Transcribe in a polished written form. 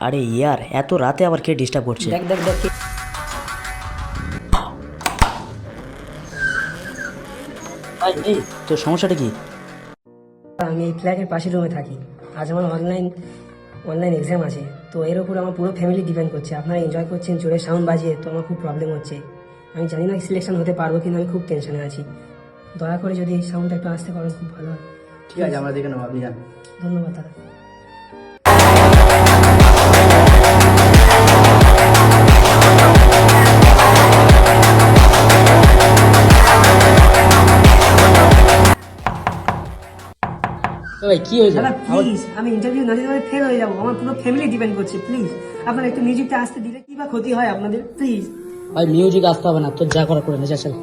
আরে ইয়ার, এত রাতে আবার কে ডিস্টার্ব করছে? দেখ দেখ দেখ ভাই এই তোর সমস্যাটা কি? আমি এই ফ্ল্যাটের পাশের রুমে থাকি। আজ আমার অনলাইন এক্সাম আছে, তো এর উপর আমার পুরো ফ্যামিলি ডিপেন্ড করছে। আপনারা এনজয় করছেন জোরে সাউন্ড বাজিয়ে, তো আমার খুব প্রবলেম হচ্ছে। আমি জানি না সিলেকশন হতে পারবো, কিন্তু আমি খুব টেনশনে আছি। দয়া করে যদি এই সাউন্ডটা একটু আসতে পারেন খুব ভালো হয়। ঠিক আছে, আমরা দেখে নেবো, আপনি যান। ধন্যবাদ দাদা। ভাই কি হয়েছে? দাদা প্লিজ, আমি ইন্টারভিউ না দিতে ফেল হয়ে যাবো। আমার পুরো ফ্যামিলি ডিপেন্ড করছে। প্লিজ আপনারা একটু মিউজিকটা আসতে দিলে কি বা ক্ষতি হয় আপনাদের? প্লিজ। ভাই মিউজিক আসতে হবে না, তোর যা করা করে নে, চল।